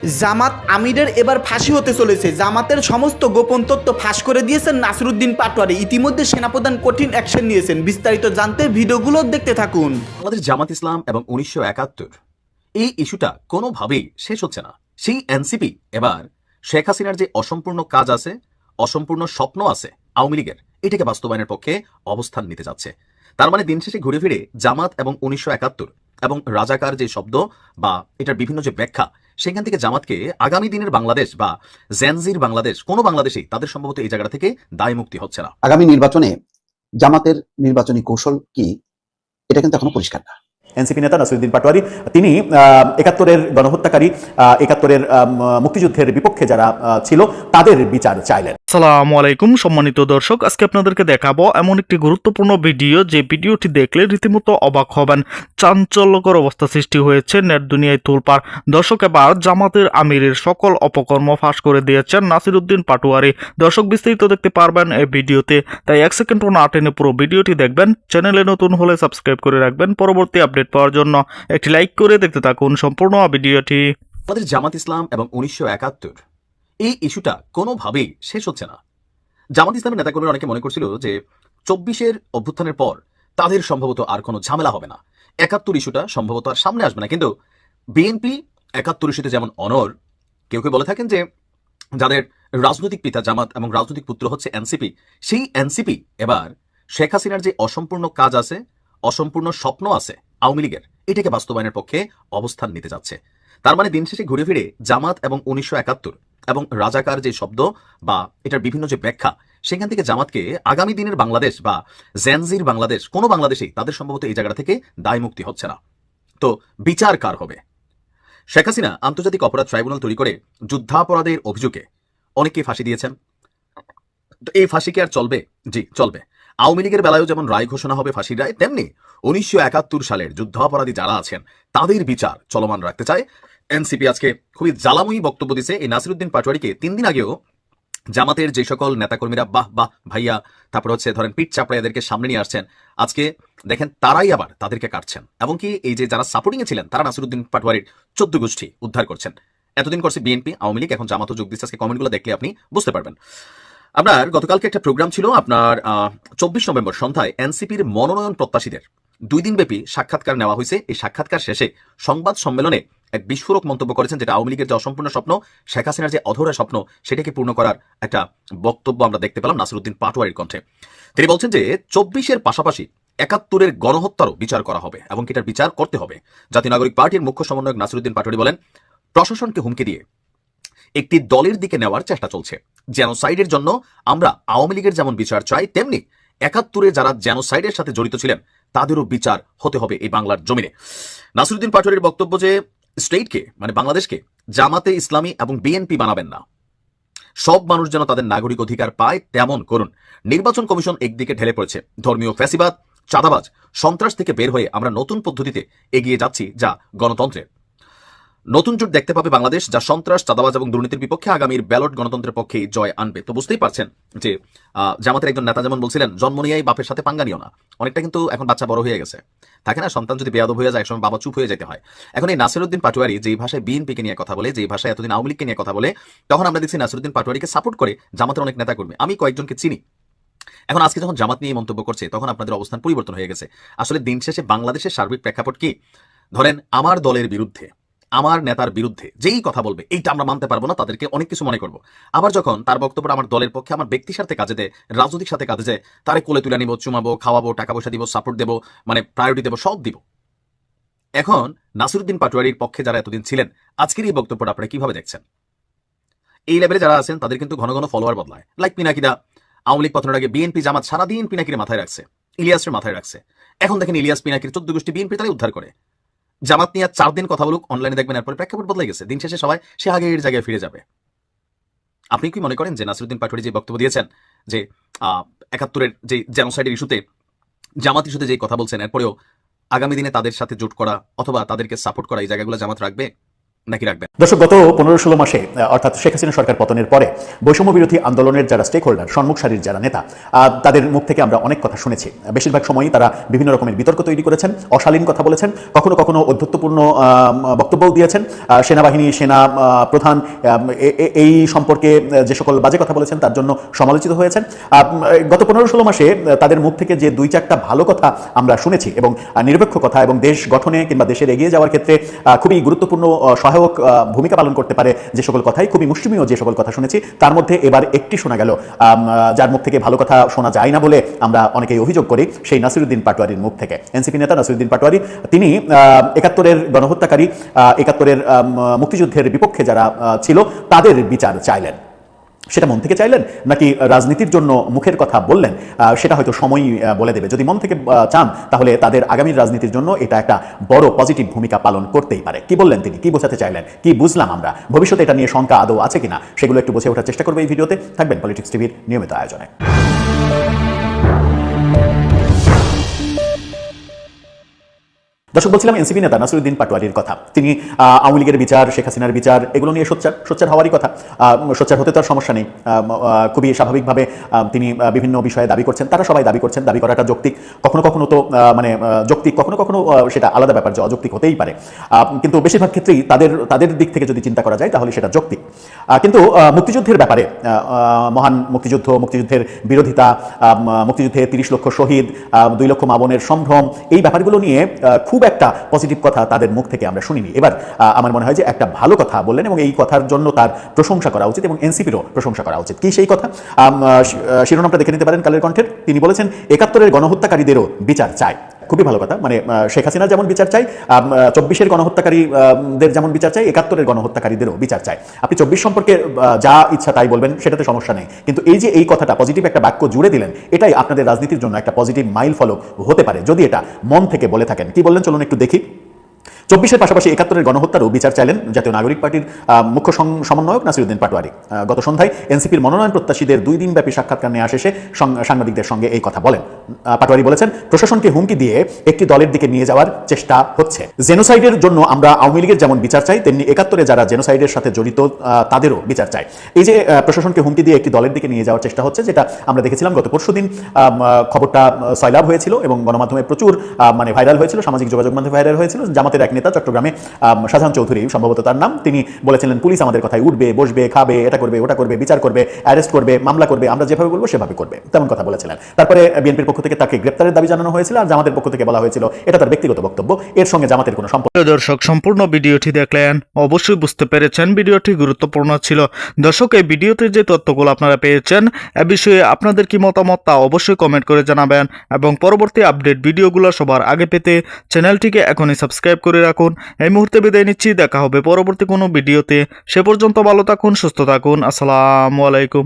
জামাত আমিরের এবার ফাঁসি হতে চলেছে। জামাতের সমস্ত গোপন তথ্য ফাঁস করে দিয়েছেন নাসিরুদ্দিন পাটোয়ারি। ইতিমধ্যে সেনাপ্রধান কঠিন অ্যাকশন নিয়েছেন। বিস্তারিত জানতে ভিডিওগুলো দেখতে থাকুন। আমাদের জামাত ইসলাম এবং 1971 এই ইস্যুটা কোনোভাবেই শেষ হচ্ছে না। সেই এনসিপি এবার শেখ হাসিনার যে অসম্পূর্ণ কাজ আছে, অসম্পূর্ণ স্বপ্ন আছে আওয়ামী লীগের, এটাকে বাস্তবায়নের পক্ষে অবস্থান নিতে যাচ্ছে। তার মানে দিন শেষে ঘুরে ফিরে জামাত এবং 1971 এবং রাজাকার যে শব্দ বা এটার বিভিন্ন যে ব্যাখ্যা, সেখান থেকে জামাতকে আগামী দিনের বাংলাদেশ বা জেনজির বাংলাদেশ, কোনো বাংলাদেশেই তাদের সম্ভবত এই জায়গা থেকে দায় মুক্তি হচ্ছে না। আগামী নির্বাচনে জামাতের নির্বাচনী কৌশল কি, এটা কিন্তু এখনো পরিষ্কার না। এনসিপি নেতা নাসিরুদ্দিন পাটোয়ারি তিনি 71-এর গণহত্যাকারী, 71-এর মুক্তিযুদ্ধের বিপক্ষে যারা ছিল তাদের বিচার চাইলেন। আসসালামু আলাইকুম সম্মানিত দর্শক, আজকে আপনাদেরকে দেখাবো এমন একটি গুরুত্বপূর্ণ ভিডিও, যে ভিডিওটি দেখলে রীতিমতো অবাক হবেন। চাঞ্চল্যকর অবস্থা সৃষ্টি হয়েছে, নেট দুনিয়ায় তোলপাড়। দর্শক, এবার জামাতের আমিরের সকল অপকর্ম ফাঁস করে দিয়েছেন নাসিরুদ্দিন পাটোয়ারি। দর্শক, বিস্তারিত দেখতে পারবেন এই ভিডিওতে, তাই এক সেকেন্ড না টেনে পুরো ভিডিওটি দেখবেন। চ্যানেলে নতুন হলে সাবস্ক্রাইব করে রাখবেন পরবর্তী আপডেট পাওয়ার জন্য। একটি লাইক করে দেখতে থাকুন সম্পূর্ণ ভিডিওটি। আমাদের জামাত ইসলাম এবং 1971 এই ইস্যুটা কোনোভাবেই শেষ হচ্ছে না। জামাত ইসলামের নেতাকর্মীরা অনেকে মনে করছিল যে 24-এর অভ্যুত্থানের পর তাদের সম্ভবত আর কোনো ঝামেলা হবে না, 71 ইস্যুটা সম্ভবত আর সামনে আসবে না। কিন্তু বিএনপি 71 ইস্যুতে যেমন অনর, কেউ কেউ বলে থাকেন যে যাদের রাজনৈতিক পিতা জামাত এবং রাজনৈতিক পুত্র হচ্ছে এনসিপি, সেই এনসিপি এবার শেখ হাসিনার যে অসম্পূর্ণ কাজ আছে, অসম্পূর্ণ স্বপ্ন আছে আওয়ামী লীগের, এটাকে বাস্তবায়নের পক্ষে অবস্থান নিতে যাচ্ছে। তার মানে দিন শেষে ঘুরে ফিরে জামাত এবং 1971 এবং রাজাকার যে শব্দ বা এটার বিভিন্ন যে ব্যাখ্যা, সেখান থেকে জামাতকে আগামী দিনের বাংলাদেশ বা জেনজির বাংলাদেশ, কোনো বাংলাদেশেই তাদের সম্ভবত এই জায়গা থেকে দায় মুক্তি হচ্ছে না। তো বিচার কার হবে? শেখ হাসিনা আন্তর্জাতিক অপরাধ ট্রাইব্যুনাল তৈরি করে যুদ্ধাপরাধের অভিযোগে অনেককে ফাঁসি দিয়েছেন। তো এই ফাঁসি কি আর চলবে? জি, চলবে। আওয়ামী লীগের বেলায়ও যেমন রায় ঘোষণা হবে ফাঁসির রায়, তেমনি 1971 সালের যুদ্ধাপরাধী যারা আছেন তাদের বিচার চলমান রাখতে চায় এনসিপি। আজকে খুবই জ্বালাময়ী বক্তব্য দিছে এই নাসিরুদ্দিন পাটোয়ারিকে। 3 দিন আগেও জামাতের যে সকল নেতাকর্মীরা বাহ বাহ ভাইয়া, তারপর হচ্ছে ধরেন পিঠ চাপড়া এদেরকে সামনে নিয়ে আসছেন, আজকে দেখেন তারাই আবার তাদেরকে কাটছেন। এমনকি এই যে যারা সাপোর্টিংয়ে ছিলেন তারা নাসিরুদ্দিন পাটোয়ারির 14 গোষ্ঠী উদ্ধার করছেন। এতদিন করছে বিএনপি, আওয়ামী লীগ, এখন জামাতও যোগ দিচ্ছে। আজকে কমেন্টগুলো দেখলে আপনি বুঝতে পারবেন। আপনার গতকালকে একটা প্রোগ্রাম ছিল আপনার 24 নভেম্বর সন্ধ্যায় এনসিপির মনোনয়ন প্রত্যাশীদের 2 দিন ব্যাপী সাক্ষাৎকার নেওয়া হয়েছে। এই সাক্ষাৎকার শেষে সংবাদ সম্মেলনে এক বিস্ফোরক মন্তব্য করেছেন, যেটা আওয়ামী লীগের যে অসম্পূর্ণ স্বপ্ন, শেখ হাসিনার যে অধরা স্বপ্ন, সেটাকে পূর্ণ করার একটা বক্তব্য আমরা দেখতে পেলাম নাসিরুদ্দিন পাটোয়ারির কণ্ঠে। তিনি বলছেন যে 24-এর পাশাপাশি 71-এর গণহত্যারও বিচার করা হবে এবং এটার বিচার করতে হবে। জাতীয় নাগরিক পার্টির মুখ্য সমন্বয়ক নাসিরুদ্দিন পাটোয়ারি বলেন, প্রশাসনকে হুমকি দিয়ে একটি দলের দিকে নেওয়ার চেষ্টা চলছে। জেনোসাইডের জন্য আমরা আওয়ামী লীগের যেমন বিচার চাই, তেমনি 71-এ যারা জেনোসাইডের সাথে জড়িত ছিলেন তাদেরও বিচার হতে হবে এই বাংলার জমিনে। নাসিরুদ্দিন পাটোয়ারির বক্তব্য যে স্টেটকে, মানে বাংলাদেশকে জামাতে ইসলামী এবং বিএনপি বানাবেন না, সব মানুষ যেন তাদের নাগরিক অধিকার পায় তেমন করুন। নির্বাচন কমিশন একদিকে ঢেলে পড়েছে ধর্মীয় ফ্যাসিবাদ, চাঁদাবাজ, সন্ত্রাস থেকে বের হয়ে আমরা নতুন পদ্ধতিতে এগিয়ে যাচ্ছি, যা গণতন্ত্রের নতুন জোট দেখতে পাবে বাংলাদেশ, যা সন্ত্রাস, চাঁদাবাজ এবং দুর্নীতির বিপক্ষে আগামীর ব্যালট গণতন্ত্রের পক্ষে জয় আনবে। তো বুঝতেই পারছেন যে জামাতের একজন নেতা যেমন বলছিলেন, জন্ম নিয়েই বাপের সাথে পাঙ্গা নিও না। অনেকটা কিন্তু এখন বাচ্চা বড় হয়ে গেছে, থাকে না, সন্তান যদি বেয়াদব হয়ে যায় একসময় বাবা চুপ হয়ে যেতে হয়। এখন এই নাসিরুদ্দিন পাটোয়ারি যেই ভাষায় বিএনপিকে নিয়ে কথা বলে, যেই ভাষায় এতদিন আওয়ামী লীগকে নিয়ে কথা বলে, তখন আমরা দেখছি নাসিরুদ্দিন পাটোয়ারিকে সাপোর্ট করে জামাতের অনেক নেতা কর্মী। আমি কয়েকজনকে চিনি। এখন আজকে যখন জামাত নিয়ে মন্তব্য করছে, তখন আপনাদের অবস্থান পরিবর্তন হয়ে গেছে। আসলে দিন শেষে বাংলাদেশের সার্বিক প্রেক্ষাপট কি? ধরেন আমার দলের বিরুদ্ধে, আমার নেতার বিরুদ্ধে যেই কথা বলবে, এইটা আমরা মানতে পারবো না, তাদেরকে অনেক কিছু মনে করবো। আবার যখন তার বক্তব্যটা আমার দলের পক্ষে, আমার ব্যক্তির সাথে কাজে দেয়, রাজনৈতিক সাথে কাজে যায়, তারে কোলে তুলে নিব, চুমাবো, খাওয়াবো, টাকা পয়সা দিব, সাপোর্ট দেবো, মানে প্রায়োরিটি দেবো, সব দিব। এখন নাসিরুদ্দিন পাটোয়ারির পক্ষে যারা এতদিন ছিলেন, আজকের এই বক্তব্যটা আপনারা কিভাবে দেখছেন? এই লেভেলে যারা আছেন তাদের কিন্তু ঘন ঘন ফলোয়ার বদলায়। লাইক পিনাকিদা, আওয়ামী লীগ পতনের আগে বিএনপি জামাত সারাদিন পিনাকির মাথায় রাখছে, ইলিয়াসের মাথায় রাখছে। এখন দেখেন ইলিয়াস পিনাকির 14 গোষ্ঠী বিএনপি তারাই উদ্ধার করে। জামাত নিয়ে 4 দিন কথা বলুক, অনলাইনে দেখবেন এরপরে প্রেক্ষাপট বদলে গেছে। দিন শেষে সবাই সে আগের জায়গায় ফিরে যাবে। আপনি কি মনে করেন যে নাসিরুদ্দিন পাটোয়ারি যে বক্তব্য দিয়েছেন, যে 71-এর যে জেনোসাইডের ইস্যুতে, জামাত ইস্যুতে যে কথা বলছেন, এরপরেও আগামী দিনে তাদের সাথে জোট করা অথবা তাদেরকে সাপোর্ট করা, এই জায়গাগুলো জামাত রাখবে? নাকি রাখবেন? দর্শক, গত 15-16 মাসে অর্থাৎ শেখ হাসিনা সরকার পতনের পরে বৈষম্য বিরোধী আন্দোলনের যারা স্টেক হোল্ডার, সম্মুখ সারির যারা নেতা, তাদের মুখ থেকে আমরা অনেক কথা শুনেছি। বেশিরভাগ সময়ই তারা বিভিন্ন রকমের বিতর্ক তৈরি করেছেন, অশালীন কথা বলেছেন, কখনো কখনো অধ্যত্বপূর্ণ বক্তব্যও দিয়েছেন। সেনাবাহিনী, সেনা প্রধান এই সম্পর্কে যে সকল বাজে কথা বলেছেন তার জন্য সমালোচিত হয়েছেন। গত 15-16 মাসে তাদের মুখ থেকে যে 2-4টা ভালো কথা আমরা শুনেছি এবং নিরপেক্ষ কথা এবং দেশ গঠনে কিংবা দেশের এগিয়ে যাওয়ার ক্ষেত্রে খুবই গুরুত্বপূর্ণ সহায়ক ভূমিকা পালন করতে পারে যে সকল কথাই, খুবই মুষ্টিমেয় যে সকল কথা শুনেছি, তার মধ্যে এবার একটি শোনা গেল যার মুখ থেকে ভালো কথা শোনা যায় না বলে আমরা অনেকেই অভিযোগ করি, সেই নাসিরুদ্দিন পাটোয়ারির মুখ থেকে। এনসিপি নেতা নাসিরুদ্দিন পাটোয়ারি তিনি 71-এর গণহত্যাকারী, 71-এর মুক্তিযুদ্ধের বিপক্ষে যারা ছিল তাদের বিচার চাইলেন। সেটা মন থেকে চাইলেন নাকি রাজনীতির জন্য মুখের কথা বললেন, সেটা হয়তো সময়ই বলে দেবে। যদি মন থেকে চান তাহলে তাদের আগামী রাজনীতির জন্য এটা একটা বড় পজিটিভ ভূমিকা পালন করতেই পারে। কি বললেন তিনি, কি বোঝাতে চাইলেন, কি বুঝলাম আমরা, ভবিষ্যতে এটা নিয়ে শঙ্কা আদৌ আছে কিনা সেগুলো একটু বুঝে ওঠার চেষ্টা করবে এই ভিডিওতে। থাকবেন পলিটিক্স টিভির নিয়মিত আয়োজনে। দর্শক, বলছিলাম এনসিপি নেতা নাসিরুদ্দিন পাটোয়ারির কথা। তিনি আওয়ামী লীগের বিচার, শেখ হাসিনার বিচার, এগুলো নিয়ে সোচ্চার হওয়ারই কথা। সোচ্চার হতে তার সমস্যা নেই, খুবই স্বাভাবিকভাবে তিনি বিভিন্ন বিষয়ে দাবি করছেন, তারা সবাই দাবি করছেন। দাবি করাটা যৌক্তিক, কখনো কখনো তো যৌক্তিক, কখনো কখনো সেটা আলাদা ব্যাপার যে অযৌক্তিক হতেই পারে, কিন্তু বেশিরভাগ ক্ষেত্রেই তাদের দিক থেকে যদি চিন্তা করা যায় তাহলে সেটা যৌক্তিক। কিন্তু মুক্তিযুদ্ধের ব্যাপারে, মহান মুক্তিযুদ্ধের বিরোধিতা, মুক্তিযুদ্ধে 30 লক্ষ শহীদ, 2 লক্ষ মা বোনের সম্ভ্রম, এই ব্যাপারগুলো নিয়ে খুব একটা পজিটিভ কথা তাদের মুখ থেকে আমরা শুনিনি। এবার আমার মনে হয় যে একটা ভালো কথা বললেন এবং এই কথার জন্য তার প্রশংসা করা উচিত এবং এনসিপিরও প্রশংসা করা উচিত। কি সেই কথা? শিরোনামটা দেখে নিতে পারেন কালের কণ্ঠের। তিনি বলেছেন 71-এর গণহত্যাকারীদেরও বিচার চাই। খুবই ভালো কথা। মানে শেখ হাসিনা যেমন বিচার চাই, 24-এর গণহত্যাকারীদের যেমন বিচার চাই, 71-এর গণহত্যাকারীদেরও বিচার চাই। আপনি 24 সম্পর্কে যা ইচ্ছা তাই বলবেন, সেটাতে সমস্যা নেই, কিন্তু এই যে এই কথাটা পজিটিভ একটা বাক্য জুড়ে দিলেন, এটাই আপনাদের রাজনীতির জন্য একটা পজিটিভ মাইল ফলক হতে পারে যদি এটা মন থেকে বলে থাকেন। কি বললেন চলুন একটু দেখি। 24-এর পাশাপাশি 71-এর গণহত্যারও বিচার চাইলেন জাতীয় নাগরিক পার্টির মুখ্য সমন্বয়ক নাসিরুদ্দিন পাটোয়ারি। গত সন্ধ্যায় এনসিপির মনোনয়ন প্রত্যাশীদের 2 দিনব্যাপী সাক্ষাৎকার নেওয়া শেষে সাংবাদিকদের সঙ্গে এই কথা বলেন। পাটোয়ারি বলেছেন, প্রশাসনকে হুমকি দিয়ে একটি দলের দিকে নিয়ে যাওয়ার চেষ্টা হচ্ছে। জেনোসাইডের জন্য আমরা আওয়ামী লীগের যেমন বিচার চাই, তেমনি 71-এ যারা জেনোসাইডের সাথে জড়িত তাদেরও বিচার চাই। এই যে প্রশাসনকে হুমকি দিয়ে একটি দলের দিকে নিয়ে যাওয়ার চেষ্টা হচ্ছে, যেটা আমরা দেখেছিলাম গত পরশুদিন, খবরটা সয়লাভ হয়েছিল এবং গণমাধ্যমে প্রচুর ভাইরাল হয়েছিল, সামাজিক যোগাযোগ মাধ্যমে ভাইরাল হয়েছিল। জামাতের এক নেতা চট্টগ্রামে, শাহজাহান চৌধুরী সম্ভবত তার নাম, তিনি বলেছিলেন পুলিশ আমাদের কথায় উঠবে, বসবে, খাবে, এটা করবে, ওটা করবে, বিচার করবে, অ্যারেস্ট করবে, মামলা করবে, আমরা যেভাবে বলবো সেভাবে করবে, তেমন কথা বলেছিলেন। তারপরে বিএনপির পক্ষ থেকে তাকে গ্রেপ্তারের দাবি জানানো হয়েছিল আর জামাতের পক্ষ থেকে বলা হয়েছিল এটা তার ব্যক্তিগত বক্তব্য, এর সঙ্গে জামাতের কোনো সম্পর্ক। দর্শক, সম্পূর্ণ ভিডিওটি দেখলেন, অবশ্যই বুঝতে পেরেছেন ভিডিওটি গুরুত্বপূর্ণ ছিল। দর্শক, এই ভিডিওতে যে তথ্যগুলো আপনারা পেয়েছেন এ বিষয়ে আপনাদের কি মতামত তা অবশ্যই কমেন্ট করে জানাবেন এবং পরবর্তী আপডেট ভিডিওগুলো সবার আগে পেতে চ্যানেলটিকে এখনই সাবস্ক্রাইব করে রাখুন। এই মুহূর্তে বিদায় নিচ্ছি, দেখা হবে পরবর্তী কোনো ভিডিওতে। সে পর্যন্ত ভালো থাকুন, সুস্থ থাকুন। আসসালামু আলাইকুম।